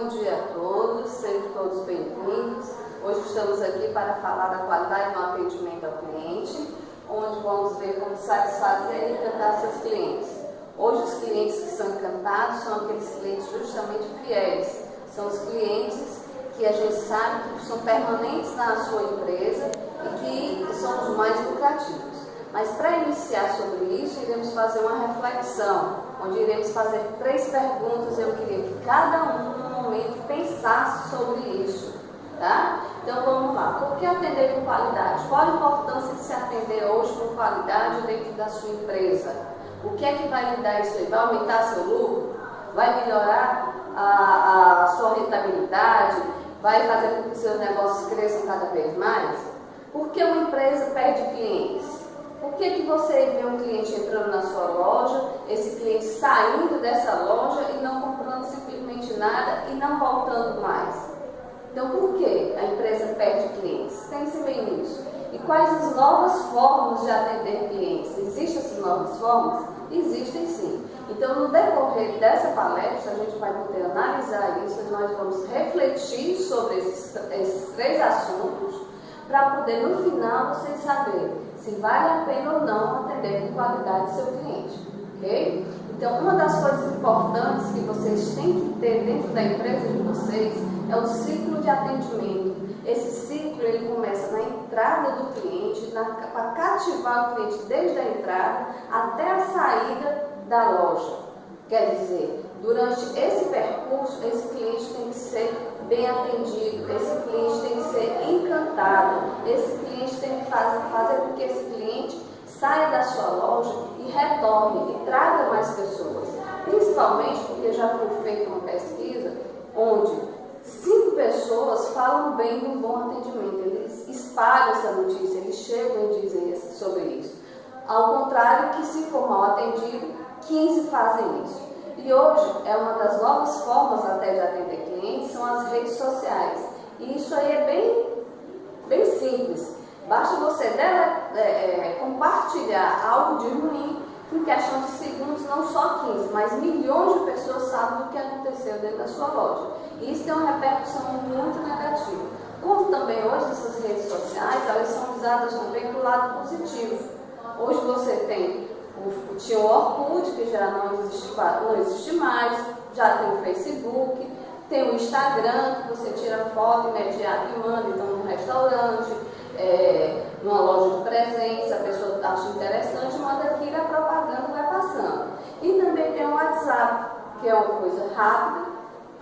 Bom dia a todos, sejam todos bem-vindos. Hoje estamos aqui para falar da qualidade no atendimento ao cliente, onde vamos ver como satisfazer e encantar seus clientes. Hoje os clientes que são encantados são aqueles clientes justamente fiéis, são os clientes que a gente sabe que são permanentes na sua empresa e que são os mais lucrativos. Mas para iniciar sobre isso, iremos fazer uma reflexão, onde iremos fazer 3 perguntas. Eu queria que cada um, no momento, pensasse sobre isso, tá? Então vamos lá. Por que atender com qualidade? Qual a importância de se atender hoje com qualidade dentro da sua empresa? O que é que vai lhe dar isso aí? Vai aumentar seu lucro? Vai melhorar a sua rentabilidade? Vai fazer com que seus negócios cresçam cada vez mais? Por que uma empresa perde clientes? Por que você vê um cliente entrando na sua loja, esse cliente saindo dessa loja e não comprando simplesmente nada e não voltando mais? Então, por que a empresa perde clientes? Pense bem nisso. E quais as novas formas de atender clientes? Existem essas novas formas? Existem sim. Então, no decorrer dessa palestra, a gente vai poder analisar isso e nós vamos refletir sobre esses 3 assuntos para poder, no final, vocês saberem se vale a pena ou não atender com qualidade seu cliente, ok? Então, uma das coisas importantes que vocês têm que ter dentro da empresa de vocês é o ciclo de atendimento. Esse ciclo, ele começa na entrada do cliente, para cativar o cliente desde a entrada até a saída da loja. Quer dizer, durante esse percurso, esse cliente tem que ser bem atendido, esse cliente tem que ser encantado, esse cliente tem que fazer com que esse cliente saia da sua loja e retorne e traga mais pessoas. Principalmente porque já foi feita uma pesquisa onde 5 pessoas falam bem de um bom atendimento, eles espalham essa notícia, eles chegam e dizem sobre isso. Ao contrário que se for mal atendido, 15 fazem isso. E hoje é uma das novas formas até de atender clientes, são as redes sociais. E isso aí é bem simples. Basta você compartilhar algo de ruim, em questão de segundos, não só 15, mas milhões de pessoas sabem do que aconteceu dentro da sua loja. E isso tem uma repercussão muito negativa. Como também hoje essas redes sociais, elas são usadas também para o lado positivo. Hoje você tinha o Orkut, que já não existe mais, já tem o Facebook, tem o Instagram, que você tira foto imediata e manda, então num restaurante, numa loja de presentes, a pessoa acha interessante, manda aquilo, a propaganda vai passando. E também tem o WhatsApp, que é uma coisa rápida,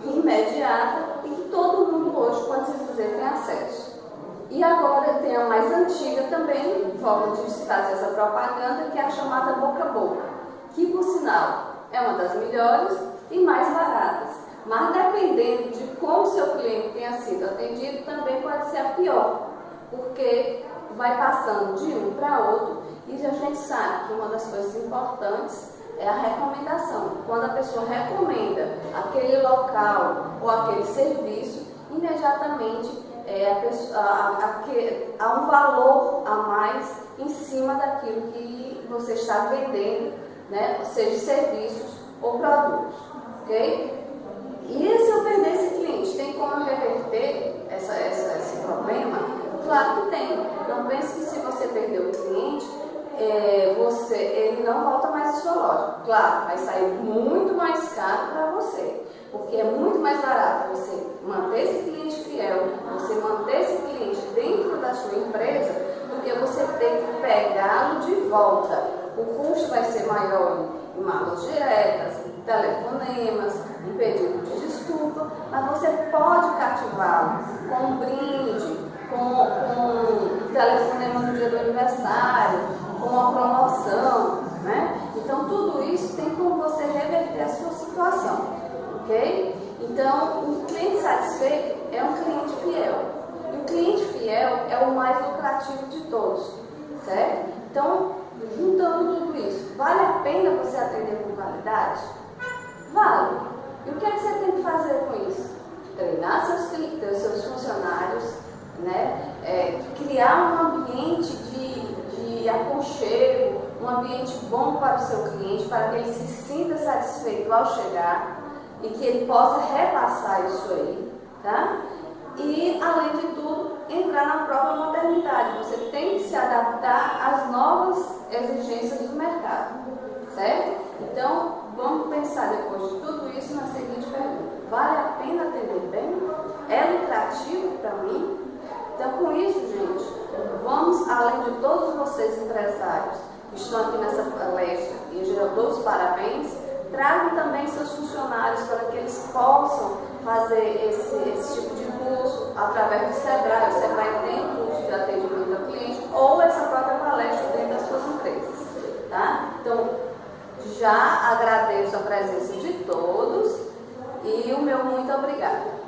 imediata e que todo mundo hoje, quando se quiser, tem acesso. E agora tem a mais antiga também, forma de se fazer essa propaganda, que é a chamada boca a boca, que por sinal é uma das melhores e mais baratas. Mas dependendo de como seu cliente tenha sido atendido, também pode ser a pior, porque vai passando de um para outro e a gente sabe que uma das coisas importantes é a recomendação. Quando a pessoa recomenda aquele local ou aquele serviço, imediatamente há um valor a mais em cima daquilo que você está vendendo, né? Seja serviços ou produtos, ok? E se eu perder esse cliente, tem como reverter esse problema? Claro que tem. Não pense que se você perder o cliente, ele não volta mais à sua loja. Claro, vai sair muito mais caro para você, porque é muito mais barato você manter esse cliente fiel, você manter esse cliente dentro da sua empresa, do que você ter que pegá-lo de volta. O custo vai ser maior em malas diretas, em telefonemas, em pedido de desculpa, mas você pode cativá-lo com um brinde, com um telefonema no dia do aniversário, com uma promoção, né? Então tudo isso tem como você reverter a sua situação, ok? Então o cliente satisfeito é um cliente fiel, e o cliente fiel é o mais lucrativo de todos, certo? Então, juntando tudo isso, vale a pena você atender com qualidade? Vale. E o que é que você tem que fazer com isso? Treinar seus funcionários, né? Criar um ambiente de aconchego, um ambiente bom para o seu cliente, para que ele se sinta satisfeito ao chegar, e que ele possa repassar isso aí, tá? E, além de tudo, entrar na própria modernidade. Você tem que se adaptar às novas exigências do mercado, certo? Então, vamos pensar depois de tudo isso na seguinte pergunta: vale a pena atender bem? É lucrativo para mim? Então, com isso, gente, vamos, além de todos vocês empresários que estão aqui nessa palestra, e eu dou os parabéns, tragam também seus funcionários para que eles possam fazer esse tipo de curso através do Sebrae. O Sebrae tem um curso de atendimento ao cliente ou essa própria palestra dentro das suas empresas, tá? Então, já agradeço a presença de todos e o meu muito obrigado.